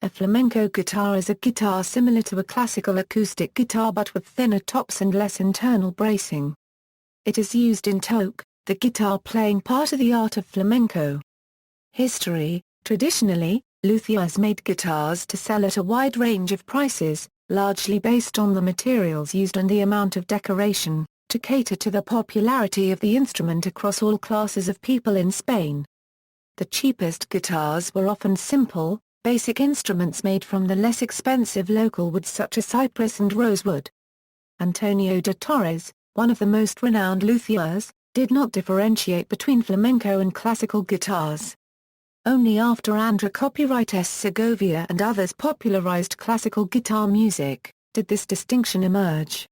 A flamenco guitar is a guitar similar to a classical acoustic guitar but with thinner tops and less internal bracing. It is used in toque, the guitar playing part of the art of flamenco. History: traditionally, luthiers made guitars to sell at a wide range of prices, largely based on the materials used and the amount of decoration, to cater to the popularity of the instrument across all classes of people in Spain. The cheapest guitars were often simple, basic instruments made from the less expensive local woods such as cypress and rosewood. Antonio de Torres, one of the most renowned luthiers, did not differentiate between flamenco and classical guitars. Only after André Copyright Segovia and others popularized classical guitar music, did this distinction emerge.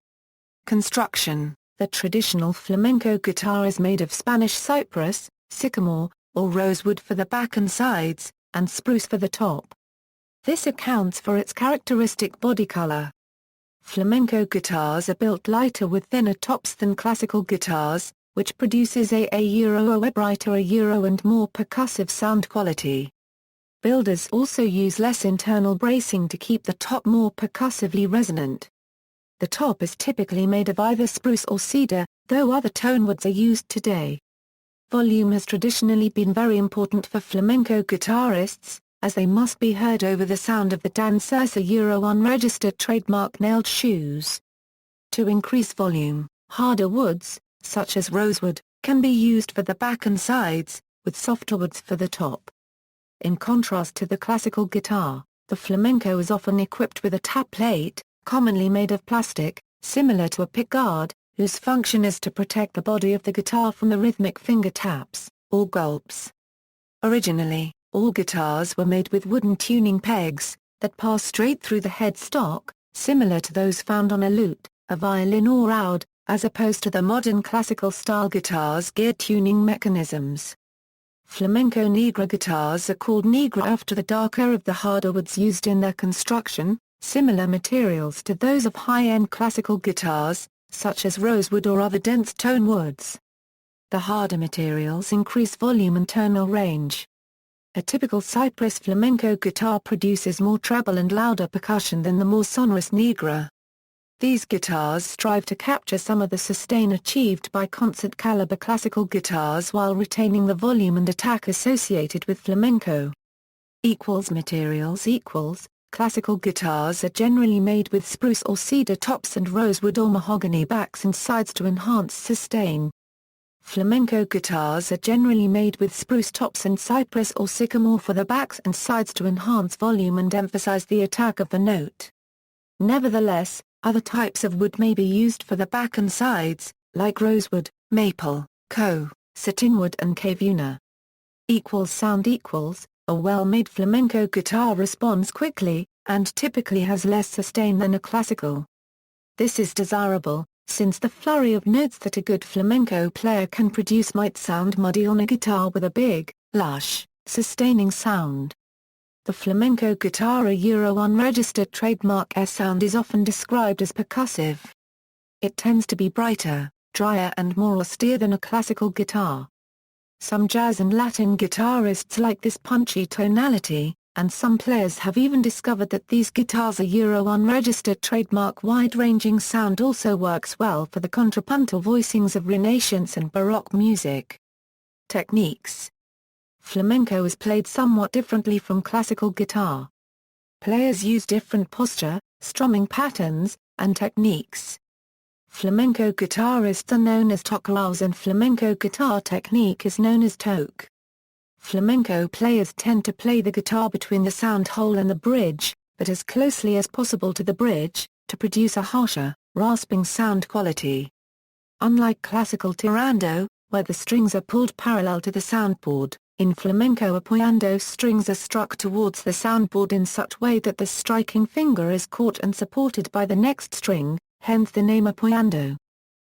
Construction: the traditional flamenco guitar is made of Spanish cypress, sycamore, or rosewood for the back and sides, and spruce for the top. This accounts for its characteristic body color. Flamenco guitars are built lighter with thinner tops than classical guitars, which produces a brighter and more percussive sound quality. Builders also use less internal bracing to keep the top more percussively resonant. The top is typically made of either spruce or cedar, though other tone woods are used today. Volume has traditionally been very important for flamenco guitarists, as they must be heard over the sound of the dancer's unregistered trademark nailed shoes. To increase volume, harder woods, such as rosewood, can be used for the back and sides, with softer woods for the top. In contrast to the classical guitar, the flamenco is often equipped with a tap plate, commonly made of plastic, similar to a pickguard, whose function is to protect the body of the guitar from the rhythmic finger taps, or gulps. Originally, all guitars were made with wooden tuning pegs, that pass straight through the headstock, similar to those found on a lute, a violin or oud, as opposed to the modern classical-style guitars' gear tuning mechanisms. Flamenco negra guitars are called negra after the darker of the harder woods used in their construction, similar materials to those of high-end classical guitars, such as rosewood or other dense tone woods. The harder materials increase volume and tonal range. A typical cypress flamenco guitar produces more treble and louder percussion than the more sonorous negra. These guitars strive to capture some of the sustain achieved by concert-caliber classical guitars while retaining the volume and attack associated with flamenco. Materials: classical guitars are generally made with spruce or cedar tops and rosewood or mahogany backs and sides to enhance sustain. Flamenco guitars are generally made with spruce tops and cypress or sycamore for the backs and sides to enhance volume and emphasize the attack of the note. Nevertheless, other types of wood may be used for the back and sides, like rosewood, maple, satinwood and cavuna. Sound: a well-made flamenco guitar responds quickly, and typically has less sustain than a classical. This is desirable, since the flurry of notes that a good flamenco player can produce might sound muddy on a guitar with a big, lush, sustaining sound. The flamenco guitar unregistered trademark sound is often described as percussive. It tends to be brighter, drier and more austere than a classical guitar. Some jazz and Latin guitarists like this punchy tonality, and some players have even discovered that these guitars' unregistered trademark wide-ranging sound also works well for the contrapuntal voicings of Renaissance and Baroque music. Techniques: flamenco is played somewhat differently from classical guitar. Players use different posture, strumming patterns, and techniques. Flamenco guitarists are known as toqueros and flamenco guitar technique is known as toque. Flamenco players tend to play the guitar between the sound hole and the bridge, but as closely as possible to the bridge, to produce a harsher, rasping sound quality. Unlike classical tirando, where the strings are pulled parallel to the soundboard, in flamenco apoyando strings are struck towards the soundboard in such way that the striking finger is caught and supported by the next string, hence the name apoyando.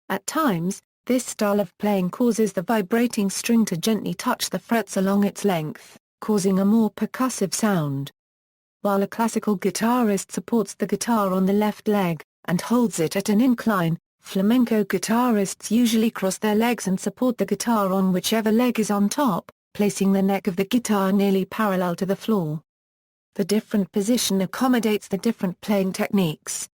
At times, this style of playing causes the vibrating string to gently touch the frets along its length, causing a more percussive sound. While a classical guitarist supports the guitar on the left leg, and holds it at an incline, flamenco guitarists usually cross their legs and support the guitar on whichever leg is on top, placing the neck of the guitar nearly parallel to the floor. The different position accommodates the different playing techniques.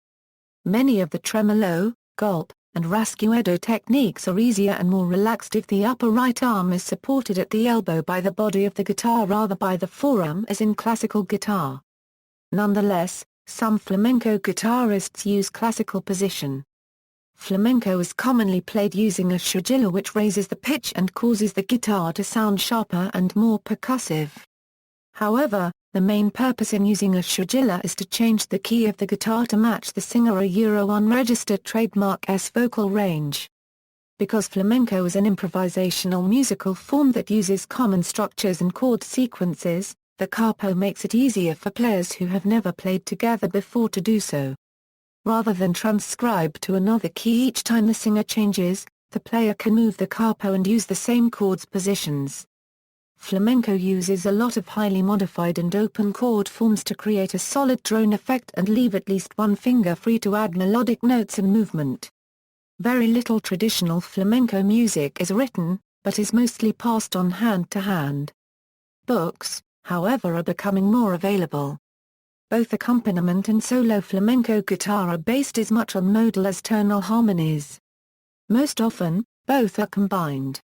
Many of the tremolo, gulp, and rasguedo techniques are easier and more relaxed if the upper right arm is supported at the elbow by the body of the guitar rather by the forearm as in classical guitar. Nonetheless, some flamenco guitarists use classical position. Flamenco is commonly played using a sigilla which raises the pitch and causes the guitar to sound sharper and more percussive. However, the main purpose in using a sigilla is to change the key of the guitar to match the singer unregistered trademark S vocal range. Because flamenco is an improvisational musical form that uses common structures and chord sequences, the capo makes it easier for players who have never played together before to do so. Rather than transcribe to another key each time the singer changes, the player can move the capo and use the same chords positions. Flamenco uses a lot of highly modified and open chord forms to create a solid drone effect and leave at least one finger free to add melodic notes and movement. Very little traditional flamenco music is written, but is mostly passed on hand to hand. Books, however, are becoming more available. Both accompaniment and solo flamenco guitar are based as much on modal as tonal harmonies. Most often, both are combined.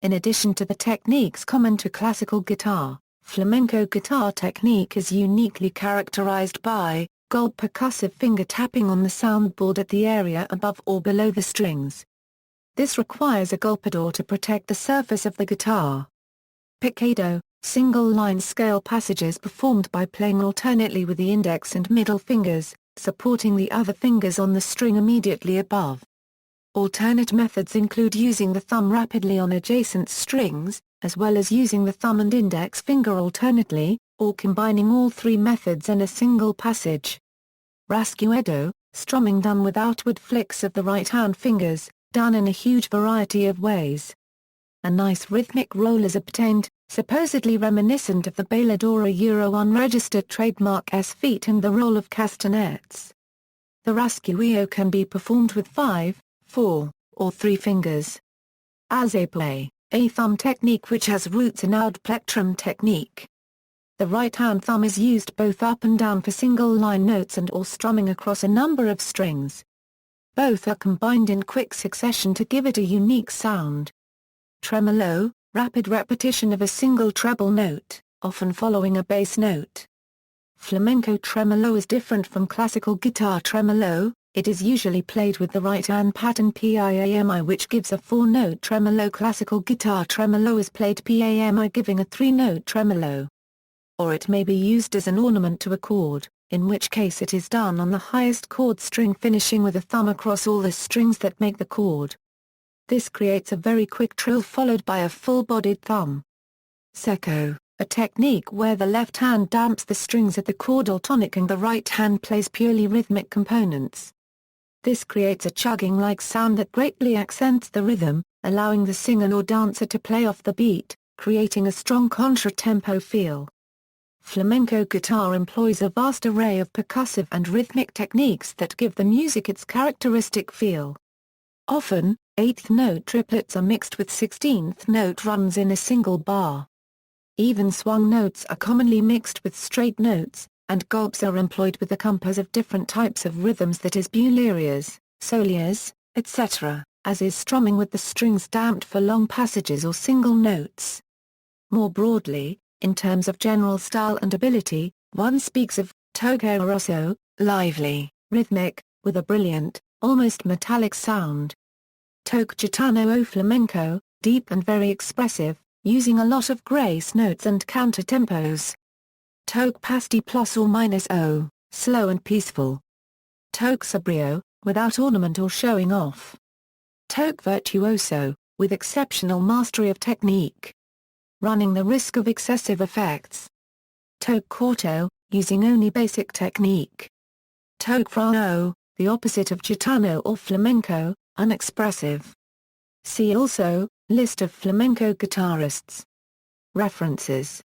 In addition to the techniques common to classical guitar, flamenco guitar technique is uniquely characterized by gulp percussive finger tapping on the soundboard at the area above or below the strings. This requires a golpeador to protect the surface of the guitar. Picado, single-line scale passages performed by playing alternately with the index and middle fingers, supporting the other fingers on the string immediately above. Alternate methods include using the thumb rapidly on adjacent strings, as well as using the thumb and index finger alternately, or combining all three methods in a single passage. Rasguedo, strumming done with outward flicks of the right-hand fingers, done in a huge variety of ways. A nice rhythmic roll is obtained, supposedly reminiscent of the bailadora unregistered trademark S feet and the roll of castanets. The rasgueo can be performed with 5, 4, or 3 fingers. Azape, a thumb technique which has roots in oud plectrum technique. The right-hand thumb is used both up and down for single-line notes and/or strumming across a number of strings. Both are combined in quick succession to give it a unique sound. Tremolo, rapid repetition of a single treble note, often following a bass note. Flamenco tremolo is different from classical guitar tremolo. It is usually played with the right-hand pattern PIAMI, which gives a 4-note tremolo. Classical guitar tremolo is played PAMI, giving a 3-note tremolo. Or it may be used as an ornament to a chord, in which case it is done on the highest chord string, finishing with a thumb across all the strings that make the chord. This creates a very quick trill followed by a full-bodied thumb. Secco, a technique where the left hand damps the strings at the chordal tonic and the right hand plays purely rhythmic components. This creates a chugging-like sound that greatly accents the rhythm, allowing the singer or dancer to play off the beat, creating a strong contra-tempo feel. Flamenco guitar employs a vast array of percussive and rhythmic techniques that give the music its characteristic feel. Often, 8th-note triplets are mixed with 16th-note runs in a single bar. Even swung notes are commonly mixed with straight notes, and gulps are employed with the compass of different types of rhythms, that is bulerías, solias, etc., as is strumming with the strings damped for long passages or single notes. More broadly, in terms of general style and ability, one speaks of toque rosso, lively, rhythmic, with a brilliant, almost metallic sound. Toque gitano o flamenco, deep and very expressive, using a lot of grace notes and countertempos. Toque pasti plus or minus o, slow and peaceful. Toque sobrio, without ornament or showing off. Toque virtuoso, with exceptional mastery of technique. Running the risk of excessive effects. Toque corto, using only basic technique. Toque frano, the opposite of gitano or flamenco, unexpressive. See also, List of flamenco guitarists. References